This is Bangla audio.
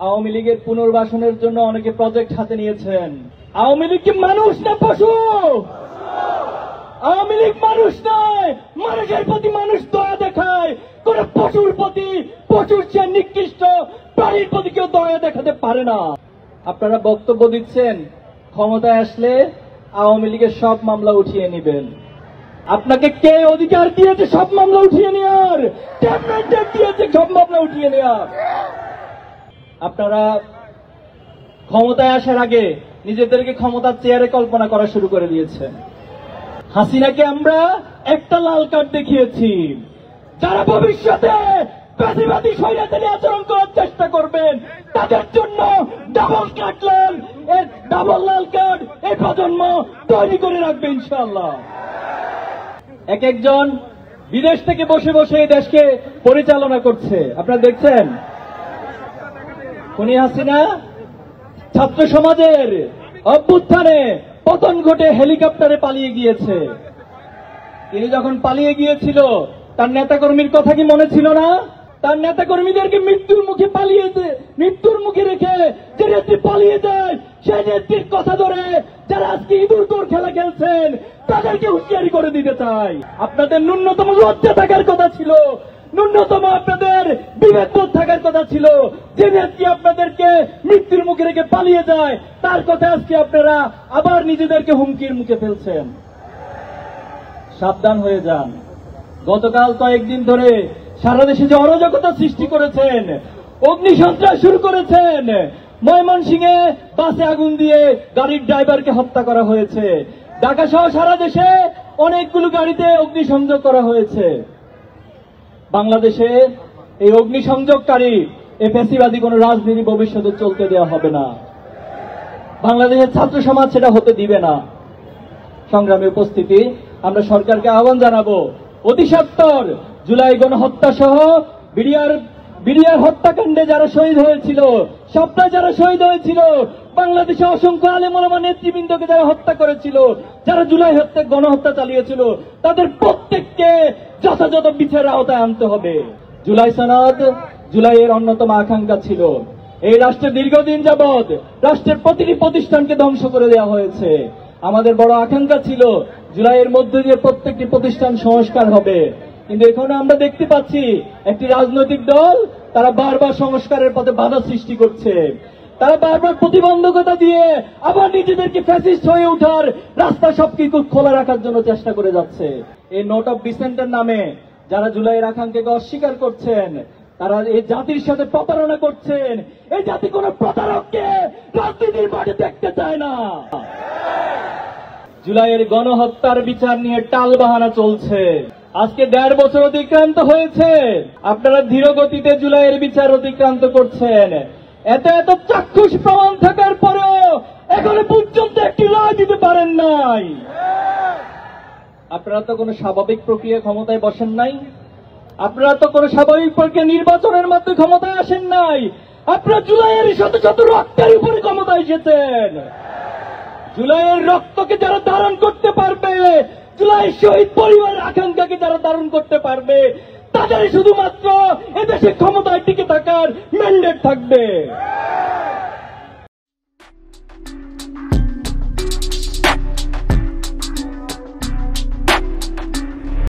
আওয়ামী লীগের পুনর্বাসনের জন্য অনেকে প্রজেক্ট হাতে নিয়েছেন। আওয়ামী লীগ কি মানুষ না পশু? আওয়ামী লীগ মানুষ নয়, মানুষের প্রতি মানুষ দয়া দেখায়। কোন পশুর প্রতি, পশুর চেয়ে নিকৃষ্ট প্রাণীর প্রতি কেউ দয়া দেখাতে পারে না। আপনারা বক্তব্য দিচ্ছেন ক্ষমতায় আসলে আওয়ামী লীগের সব মামলা উঠিয়ে নেবেন। আপনাকে কে অধিকার দিয়েছে সব মামলা উঠিয়ে নেওয়ার? কে ম্যান্ডেট দিয়েছে সব মামলা উঠিয়ে নেওয়ার? আপনারা ক্ষমতায় আসার আগে নিজেদেরকে ক্ষমতার চেয়ারে কল্পনা করা শুরু করে দিয়েছেন। হাসিনাকে আমরা একটা লাল কার্ড দেখিয়েছি। যারা ভবিষ্যতে ফ্যাসিবাদী স্বৈরাচারী আচরণ করার চেষ্টা করবেন তাদের জন্য ডাবল লাল কার্ড এই প্রজন্ম তৈরি করে রাখবে ইনশাআল্লাহ। এক একজন বিদেশ থেকে বসে বসে এই দেশকে পরিচালনা করছে, আপনারা দেখছেন। খুনি হাসিনা ছাত্র সমাজের অভ্যুত্থানে পতন ঘটে হেলিকপ্টারে পালিয়ে গিয়েছে। তিনি যখন পালিয়ে গিয়েছিল তার নেতাকর্মীর কথা কি মনে ছিল না? তার নেতাকর্মীদেরকে মৃত্যুর মুখে রেখে যে নেত্রী পালিয়ে যায় সেই নেত্রীর কথা ধরে যারা আজকে ইঁদুর দৌড় খেলা খেলছেন তাদেরকে হুঁশিয়ারি করে দিতে চাই। আপনাদের ন্যূনতম লজ্জা থাকার কথা ছিল, ন্যূনতম আপনাদের বিবেকবোধ থাকার কথা ছিল। যে নেত্রী আপনাদেরকে মৃত্যুর মুখে রেখে পালিয়ে যায় তার কথা আজকে আপনারা আবার নিজেদেরকে হুমকির মুখে ফেলছেন। সাবধান হয়ে যান। গতকাল কয়েকদিন ধরে সারা দেশে যে অরাজকতা সৃষ্টি করেছেন, অগ্নিসন্ত্রাস শুরু করেছেন, ময়মনসিংহে বাসে আগুন দিয়ে গাড়ির ড্রাইভারকে হত্যা করা হয়েছে, ঢাকা সহ সারা দেশে অনেকগুলো গাড়িতে অগ্নিসংযোগ করা হয়েছে। বাংলাদেশে এই অগ্নিসংযোগকারী এই ফ্যাসিবাদী কোন রাজনীতি ভবিষ্যতে চলতে দেওয়া হবে না। বাংলাদেশের ছাত্র সমাজ সেটা হতে দিবে না। সংগ্রামী উপস্থিতি, আমরা সরকারকে আহ্বান জানাবো অতি সত্বর জুলাই গণহত্যা সহ বিডিআর হত্যাকাণ্ডে যারা শহীদ হয়েছিল, সপ্তাহে যারা শহীদ হয়েছিল, বাংলাদেশে অসংখ্য আলেম ওলামা নেতৃবৃন্দকে যারা হত্যা করেছিল, যারা জুলাই গণহত্যা চালিয়েছিল, তাদের প্রত্যেককে যথাযথ বিচারের আওতায় আনতে হবে। জুলাই সনদ জুলাইয়ের অন্যতম আকাঙ্ক্ষা ছিল। এই রাষ্ট্রের দীর্ঘদিন যাবৎ রাষ্ট্রের প্রতিটি প্রতিষ্ঠানকে ধ্বংস করে দেওয়া হয়েছে। আমাদের বড় আকাঙ্ক্ষা ছিল জুলাইয়ের মধ্য দিয়ে প্রত্যেকটি প্রতিষ্ঠান সংস্কার হবে, কিন্তু এখানে আমরা দেখতে পাচ্ছি একটি রাজনৈতিক দল তারা বারবার সংস্কারের পথে বাধা সৃষ্টি করছে। তারা বারবার প্রতিবন্ধকতা দিয়ে আবার নিজেদেরকে ফ্যাসিস্ট হয়ে ওঠার রাস্তা সবকিছু খোলা রাখার জন্য চেষ্টা করে যাচ্ছে। এই নোট অফ ডিসেন্টের নামে যারা জুলাইয়ের আকাঙ্ক্ষাকে অস্বীকার করছেন তারা এই জাতির সাথে প্রতারণা করছেন। এই জাতি কোন প্রতারককে রাজনীতির মাঠে দেখতে চায় না। জুলাইয়ের গণহত্যার বিচার নিয়ে টালবাহানা চলছে। আজকে 1.5 বছর অতিক্রান্ত হয়েছে, আপনারা ধীর গতিতে জুলাইয়ের বিচার অতিক্রান্ত করছেন। এত চাক্ষুষ প্রমাণ থাকার পরেও এখনো পর্যন্ত একটি রায় দিতে পারেন নাই। আপনারা তো কোনো স্বাভাবিক প্রক্রিয়া ক্ষমতায় বসেন নাই, আপনারা তো কোনো স্বাভাবিক প্রক্রিয়া নির্বাচনের মাধ্যমে ক্ষমতায় আসেন নাই। আপনারা জুলাইয়ের শত শত রক্তের উপরে ক্ষমতায় এসেছেন। জুলাইয়ের রক্তকে যারা ধারণ করতে পারবে, জুলাই শহীদ পরিবারের আকাঙ্ক্ষাকে যারা ধারণ করতে পারবে, তাদের শুধুমাত্র এদেশে ক্ষমতায় টিকে থাকার ম্যান্ডেট থাকবে।